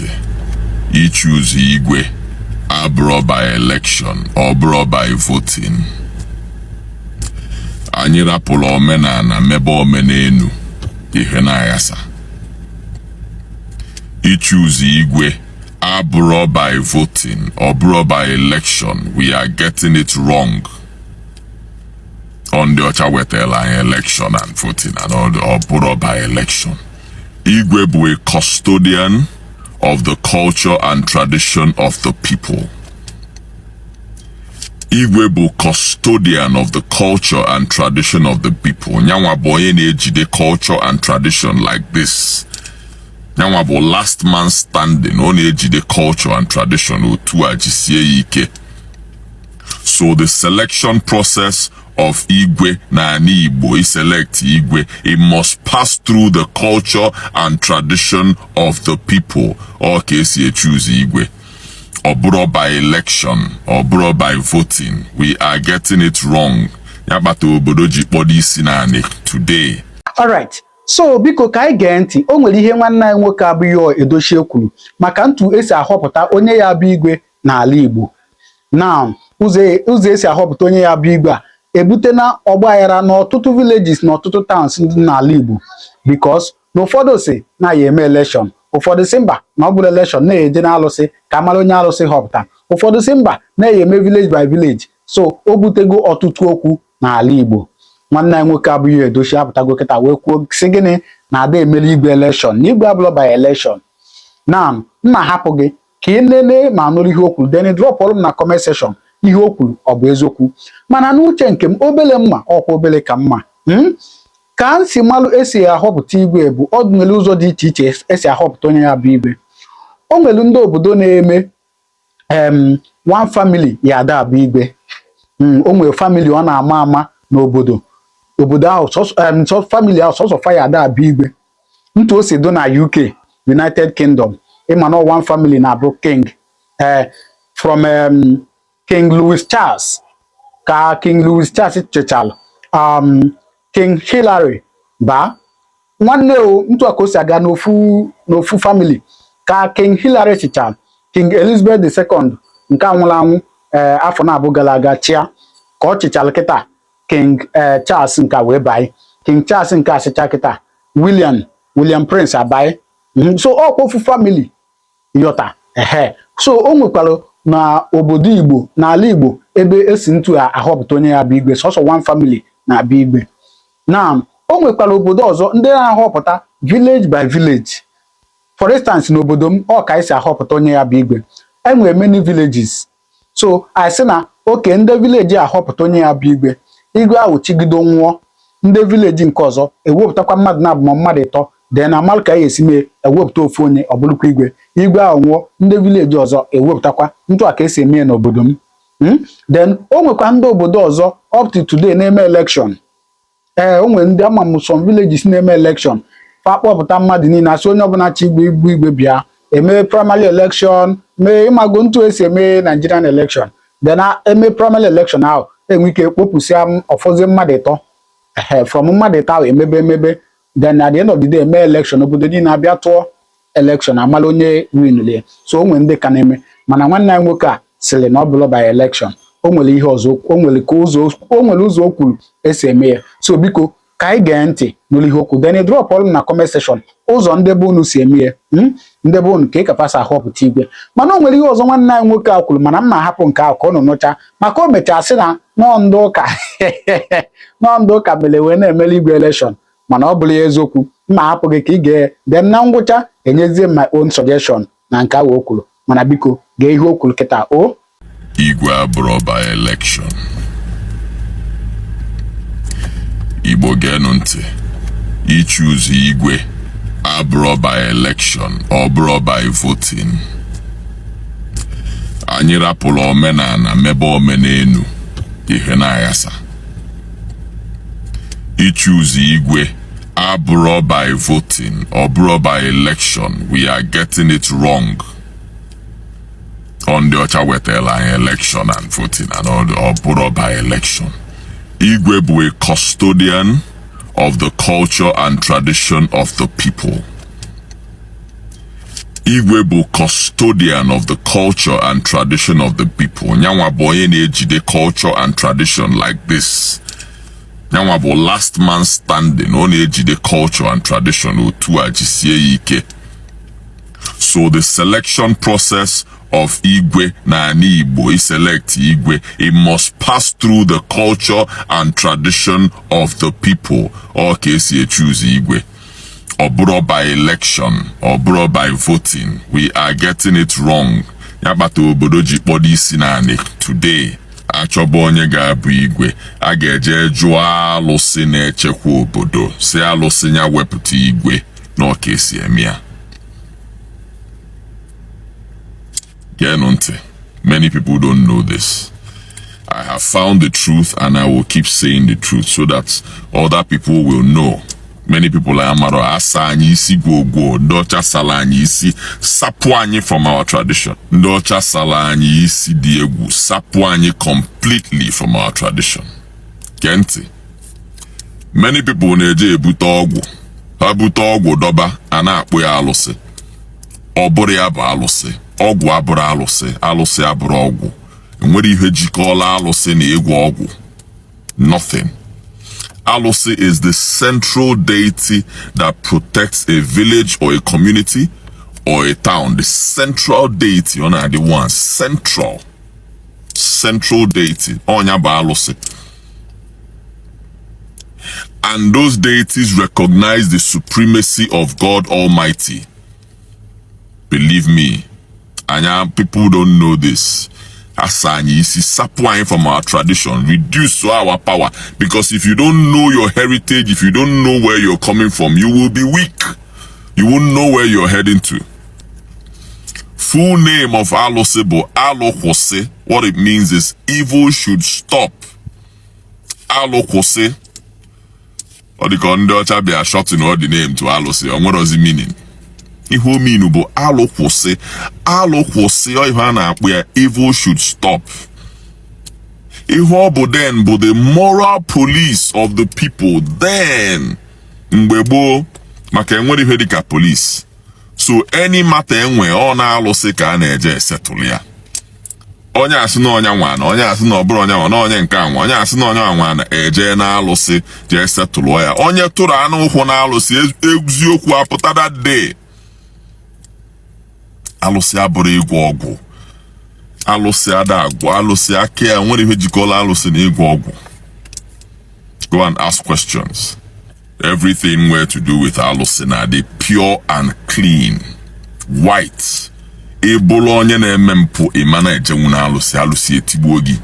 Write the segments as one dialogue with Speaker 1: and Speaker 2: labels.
Speaker 1: ntị. Choose Igwe abụrụ by election or bụrụ by voting. Anyị rapụrụ omenala mebe omenelu ihe na-ayasa. Choose Igwe abụrụ by voting or bụrụ by election. We are getting it wrong. On the ọcha wetara anyị election and voting and all the bụrụ by election. Igwe bụ a custodian of the culture and tradition of the people. Igwe bụ custodian of the culture and tradition of the people. Nyanwa bụ onye na-ejide culture and tradition like this. Nyanwa bụ last man standing. Ọ na-ejide culture and tradition otu a jisie ike. So the selection process of Igwe na ani Igbo, he select Igwe, it must pass through the culture and tradition of the people. Okay, so you choose Igwe. Or brought by election, or brought by voting. We are getting it wrong. Yabato Bodoji body sinani today.
Speaker 2: Alright. So biko ka anyị gee ntị, o nwere ihe nwanne anyị nwoke abụghị Edochie kwuru maka ntu esi ahọpụta onye ya bụ Igwe n'ala Igbo. Now, ụzọ esi ahọpụta onye ya bụ Igwe a ebute na ọgbaghara n'ọtụtụ villages na ọtụtụ towns ndị n'ala Igbo, because n'ụfọdụ si na ya eme election, ụfọdụ si mba na ọ bụrụ election na-eje na alụsị ka mara onye alụsị họpụta, ụfọdụ si mba na-eme village by village. So o butego ọtụtụ okwu n'ala Igbo. Nwanne anyị nwoke abụghị Edochie apụtago kịta wee kwuo sị gịnị na ada emere Igwe election na Igwe abụrụ by election. Na mma hapụ gị ka ị nene ma nụrụ ihe o kwuru, then drop ọrụ m na comment section ihe o kwuru ọ bụ eziokwu. Mana n'uche nke m, obele mma ọkwa obele ka mma. Ka nsi malụ esi ahọpụta Igwe bụ ọ nwere ụzọ dị iche iche esi ahọpụta onye ya bụ Igwe. O nwere ndị obodo na-eme one family ya ada abụ Igwe. O nwere family ọ na-ama ama n'obodo ahụ, family ahụ sọsọ fa ya ada abụ Igwe. Ntu o si do na UK, United Kingdom, ịma na one family na-abụ King from King Louis Charles ka King Louis Charles chechal King Hillary ba nwanne o ntu a ka o si aga n'ofu family ka King Hillary chechal King Elizabeth II nke anwụrụ anwụ afọ na-abụ gara aga chia ka ọ chechal kịta King Charles nke wee bai, King Charles nke asịcha kịta William Prince abai. So ọ kpofu family yọta so o nwekwara na obodo Igbo n'ala Igbo ebe esi ntu ahọpụta onye ya bụ Igwe sọsọ one family na-abụ Igwe. Na o nwekwara obodo ọzọ ndị na-ahọpụta village by village. For instance, n'obodo m ọ ka esi ahọpụta onye ya bụ Igwe, enwere many villages. So I sị na oke ndị village ahọpụta onye ya bụ Igwe, Igwe ahụ chigido nwụọ, ndị village nke ọzọ ewepụtakwa mmadụ na abụmọ mmadụ ịtọ, then amal ka esi mee ewepụta ofu onye ọ bụrụkwa Igwe. Igwe ahụ nwụọ, ndị village ọzọ ewepụtakwa. Ntu a ka esi eme n'obodo m. Then o nwekwa ndị obodo ọzọ up to today na-eme election. O nwere ndị ama m some villages na-eme election. Fa kpọpụta mmadụ niile asị onye ọbụla chi Igwe bịa eme primary election, mee ịmago ntu esi eme Nigerian election. Then eme primary election ahụ enwe ike kpopụsịa ọfọzie mmadụ ịtọ from mmadụ ịtọ ahụ emebe. Then at the end of the day eme election, obodo niile abịa tụọ election amala onye winle. So o nwere ndị ka na-eme, mana nwanne anyị nwoke a sịrị na ọ bụrụ by election. O nwere ihe ọzọ, o nwere ụzọ o kwuru esi eme ya. So biko ka anyị gee ntị n'olu ihe okwu, then drop ọrụ na comment section ụzọ ndị be unu si eme ya. Ndị be unu ka ị kapasa ahọpụta Igwe. Mana o nwere ihe ọzọ nwanne anyị nwoke a kwuru, mana m na-ahapụ nke ahụ ka ọ nọ nụcha maka o mechara sị na nọọ ndị ụka mere wee na-emere Igwe election. Mana ọ bụrụ ya eziokwu, mma hapụ gị ka ị gee, then na ngwụcha enyezie my own suggestion na nke ahụ o kwuru. Mana biko gee ihe o kwuru kịta. O
Speaker 1: Igwe abụrụ by election. Igbo geenụ ntị. Choose Igwe abụrụ by election or bụrụ by voting. Anyị rapụrụ omenala mebe omenelu ihe na-ayasa. Choose Igwe abụrụ by voting or bụrụ by election. We are getting it wrong. On the ọcha wetara anyị election and voting and all the bụrụ by election. Igwe bụ a custodian of the culture and tradition of the people. Igwe bụ custodian of the culture and tradition of the people. Nyanwa bụ onye na-ejide culture and tradition like this. Nyanwa bụ last man standing. Ọ na-ejide culture and tradition otu a jisie ike. So the selection process of Igwe na Igbo, he select Igwe, it must pass through the culture and tradition of the people. Okay, so you choose Igwe. Or by election, or by voting. We are getting it wrong. Yabata obodo jikpọdo isi naanị today. Achọba onye ga-abụ Igwe. A ga-eje jụọ alụsị na-echekwa obodo. Si alụsị ya wepụta Igwe n'ọka esi eme ya. Many people don't know this. I have found the truth and I will keep saying the truth so that other people will know. Many people are amaro asa anyị isi gwogwo, ndocha sala anyị isi sapu anyị from our tradition. Ndocha sala anyị isi dị egwu, sapu anyị completely from our tradition. Kenti. Many people na-eje ebute ọgwụ. Ha bute ọgwụ dọba, a na-akpụ ya alụsị. Ọ bụrụ ya bụ alụsị. Ọgwụ abụrụ alụsị, alụsị abụrụ ọgwụ. Enwere ihe jikọọla alụsị na ịgwọ ọgwụ. Nothing. Alụsị is the central deity that protects a village or a community or a town. The central deity, on the one, central deity. Onya bụ alụsị. And those deities recognize the supremacy of God Almighty. Believe me. And people don't know this. Asani is sapuain from our tradition, reduce to our power. Because if you don't know your heritage, if you don't know where you're coming from, you will be weak. You won't know where you're heading to. Full name of Alosebo, Alokose, what it means is evil should stop. Alokose, or the conductor be a short in all the name to Alose, and what does it mean? Ihu mean bo alokwose where evil should stop. Ihu bo then bo the moral police of the people then mgbebo maka enwere ihe dịka police. So any matter enwe ọ na-alụsị ka a na-eje settle ya. Onye asị na onye nwa na onye asị na ọbụrụ onye nwa na onye nke anwa onye asị na onye nwa na eje na-alụsị je settle ya. Onye tụrụ anụ ụkwụ na-alụsị eziokwu apụta that day. Alụsị abụrụ ịgwọ ọgwụ. Alụsị ada agwụ. Alụsị aka ya nwere ihe jikọla alụsị na ịgwọ ọgwụ. Go and ask questions. Everything were to do with alụsị na dị pure and clean. White. Ebolo onye na-eme mpụ ịmana ejenwu na alụsị etigbuo gị.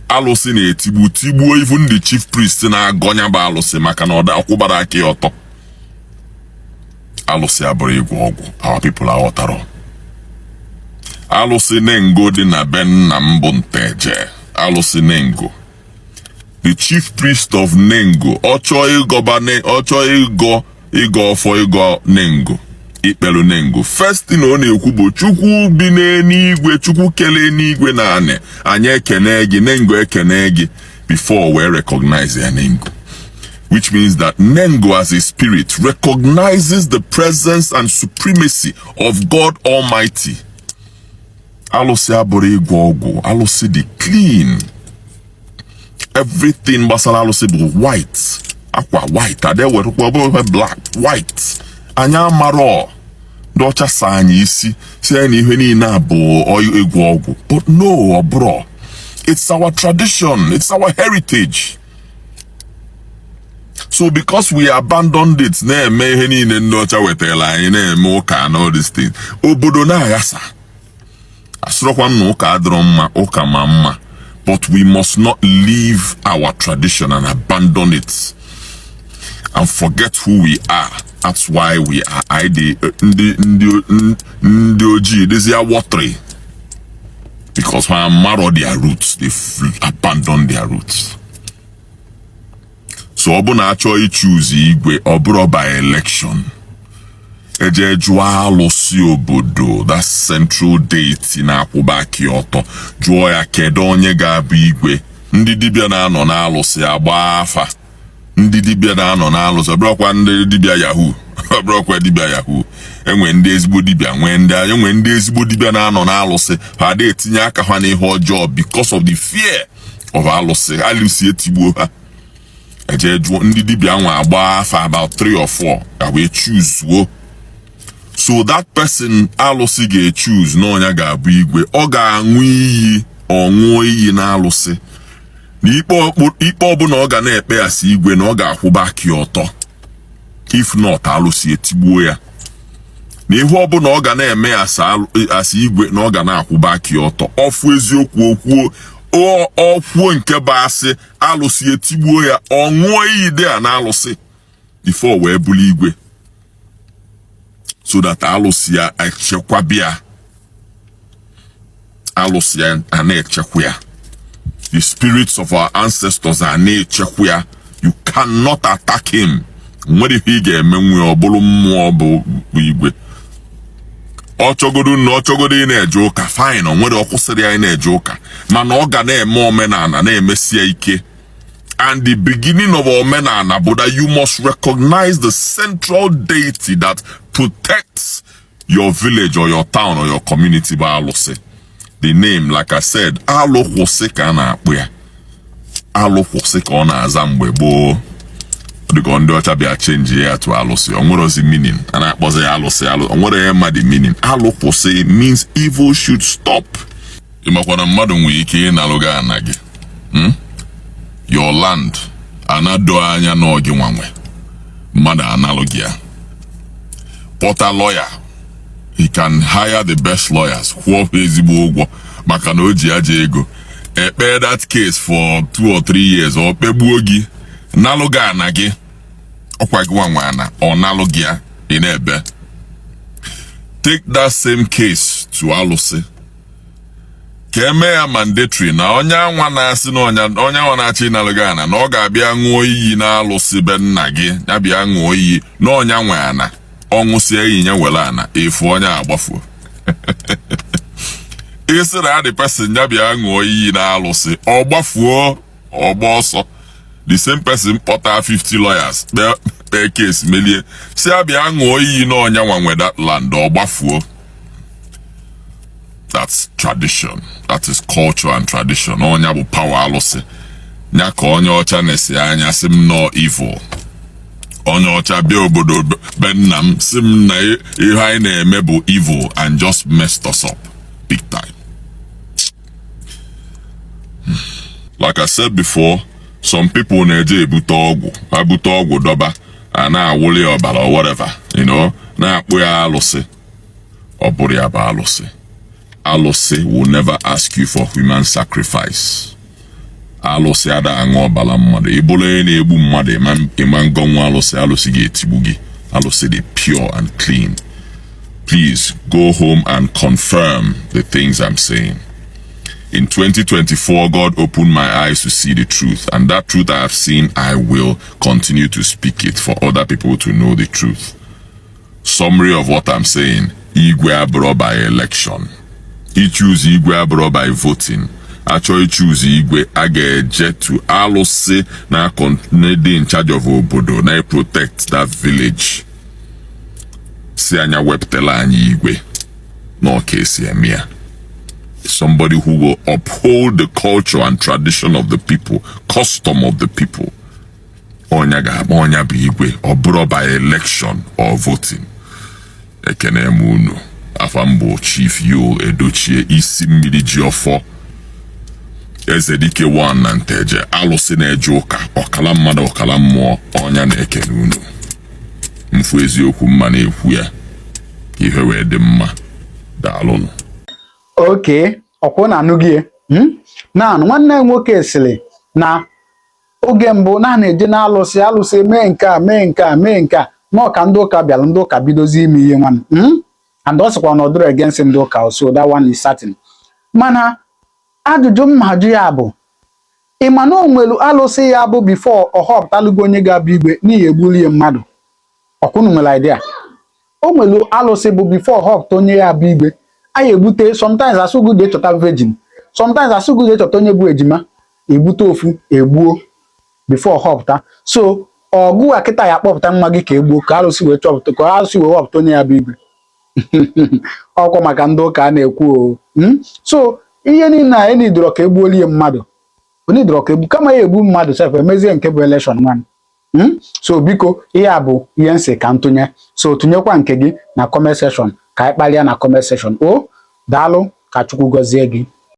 Speaker 1: Alụsị na-etigbu tigbuo even the chief priest na-agọnya bụ alụsị maka na ọ da akwụbara aka ya ọtọ. Alụsị abụrụ ịgwọ ọgwụ. Our people are ọtaro. Alụsị Nengo dị na be nna m bụ Nteje. Alụsị Nengo. The chief priest of Nengo. Ọ chọọ ịgọ ọfọ ịgọ Nengo. Ikpelu Nengo. First thing ọ na-ekwu bụ Chukwu bi n'eluigwe, Chukwu kelee n'igwe na anị. Anyị ekene gị, Nengo ekene gị before we recognize ya Nengo. Which means that Nengo as a spirit recognizes the presence and supremacy of God Almighty. Alụsị abụrụ ịgwọ ọgwụ. Alụsị dị clean. Everything gbasara alụsị bụ white. Akwa white. Ade were black. White. Anya amaro. Docha sa anyị isi. Say na ihe niile abụ ịgwọ ọgwụ. But no, bro. It's our tradition. It's our heritage. So because we abandoned it, na-eme ihe niile ndị ọcha wetara anyị na-eme ụka and all these things. Obodo na-aghasa. Asụrọkwa m na ụka adịrọ mma, ụka ma mma. But we must not leave our tradition and abandon it. And forget who we are. That's why we are ndị ojii, these are watery. Because when I marrow their roots, they abandon their roots. So ọ bụ na achọ ichoose igwe ọ bụrụ by election. Eje jụọ alụsị obodo, that central deity na-akwụba aka ọtọ. Jụọ ya kedu onye ga-abụ igwe. Ndị dibịa na-anọ n'alụsị agba afa. Ndị dibịa na-anọ n'alụsị, ọ bụrụkwa ndị dibịa Yahoo. Ọ bụrụkwa dibịa Yahoo. enwe ndị ezigbo dibịa enwe ndị ezigbo dibịa na-anọ n'alụsị ha ada etinye aka ha n'ihe ọjọọ because of the fear of alụsị etigbuo ha eje jụọ ndị dibịa nwa agba afa about 3 or 4 ya wee choose so that person alụsị ga-choose na ọnya ga-abụ igwe ọ ga-aṅụ iyi ọṅụọ iyi na alụsị na ikpe ọbụla ọ ga na-ekpe asị igwe na ọ ga-akwụba aka ọtọ if not alụsị etigbuo ya na ihe ọbụla ọ ga na-eme asị igwe na ọ ga na-akwụba aka ọtọ ọfụ eziokwu okwuo nke bụ asị alụsị etigbuo ya ọ ṅụọ iyi dị a na alụsị before wee bụrụ igwe so that alụsị ya echekwabịa alụsị ya a na-echekwa ya the spirits of our ancestors are na-echekwa ya you cannot attack him nwere ihe ị ga-eme nwe ọ bụrụ mmụọ bụ igwe ọ chọgodo ị na-eje ụka fine ọ nwere ọkwụsịrị ya ị na-eje ụka mana ọ ga na-eme omenala na-emesie ike and the beginning of omenala bụ that you must recognize the central deity that protects your village or your town or your community by alụsị. The name, like I said, alụkwụsị ka a na-akpụ ya alụkwụsị ka ọ na-aza mgbe gboo dịka ndị ọcha bịa change ya to alụsị o nwere ozi meaning a na-akpọzi ya alụsị o nwere ya ma the meaning alụkwụsị means evil should stop. Ịmakwa na mmadụ nwere ike ịnalụga ana gị your land anado anya n'oge nwanwe mmadụ analụgị ya pọta lawyer he can hire the best lawyers kwụọ ezigbo ụgwọ maka na o ji aja ego ekpe that case for 2 or 3 years o kpegbuo gị nalụgị ana gị ọkwa gị nwanwe ana ọ nalụgị ya ị na-ebe take that same case to alụsị ka eme ya mandatory na onye anwa na-asị na onye anwa na-achị ịnalụgị ana na ọ ga-abịa ṅụọ iyi na alụsị be nna gị ya bịa ṅụọ iyi na onye nwe ana ọṅụsie iyi ya were ana efu onye agbafuo isi na the person ya bịa ṅụọ iyi na alụsị ọ gbafuo ọgba ọsọ the same person kpọta 50 lawyers kpee case melie si abịa ṅụọ iyi na onye nwe that land ọ gbafuo. That's tradition. That is culture and tradition. Onya bụ power alụsị. Nya ka onye ọcha na-esi anya sị m no evil. Onye ọcha bịa obodo be nna m sị m na ihe anyị na-eme bụ evil and just messed us up big time. Like I said before, some people na-eje ebute ọgwụ. Ha bute ọgwụ dọba a na-awụli ọbara or whatever, you know, na-akpụ ya alụsị. Ọ bụrụ ya bụ alụsị. Alụsị will never ask you for human sacrifice. Alụsị ada aṅụ ọbara mmadụ. Ị bụrụ onye na-egbu mmadụ ịma ngọnwa alụsị ga-etigbu gị. Alụsị dị pure and clean. Please go home and confirm the things I'm saying. In 2024, God opened my eyes to see the truth, and that truth I have seen, I will continue to speak it for other people to know the truth. Summary of what I'm saying: Igwe abụrụ by election. He choose Igwe abụrụ by voting. Actually choose Igwe a ga-eje to alụsị na dị in charge of obodo na protect that village. Si anya wepụtala anyị Igwe n'ọka esi eme ya. Somebody who will uphold the culture and tradition of the people, custom of the people. Onya ga-agba onya bụ Igwe ọ bụrụ by election or voting. Ekene m unu. Afambo Chief Yul Edochie isi mmiri ji ọfọ Ezedike 1 na Nteje alụsị na-eje ụka ọkala mmadụ ọkala mmụọ ọnya na-ekene unu mfu eziokwu mma na-ekwu ya ihe wee dị mma daalụnụ.
Speaker 2: Okay, ọkwụ na anụghị na nwanne nwoke sịrị na oge mbụ na-eje na alụsị mee nke a n'ọka ndị ụka bịara ndị ụka bidozi ime ihe nwanne and also kwa no do against ndị ụka, so that one is certain. Mana ajụjụ mmajụ ya bụ ịma na onwelu alụsị ya bụ before ọ họpụtalụgo onye ga-abụ igwe n'ihi egbulie mmadụ. Ọkwụnụ nwere idea onwelu alụsị bụ before họpụta onye ya bụ igwe anyị egbute sometimes asụgụde chọta virgin, sometimes asụgụde chọta onye bụ ejima egbute ofu egbuo before họpụta. So ọgụ akịta ya kpọpụta nwa gị ka egbuo ka alụsị wee chọpụta ka alụsị wee họpụta onye ya bụ igwe. ọkwa maka ndị ụka a na-ekwu o. So ihe niile a enidoro ka egbuolie mmadụ, onidoro ka egbu kama ya egbu mmadụ sef emezie nke bụ election nwan. So biko ihe a bụ ihe nsị ka ntụnye, so tụnyekwa nke gị na comment section ka anyị kpalịa na comment section. O daalụ, ka Chukwu gọzie gị.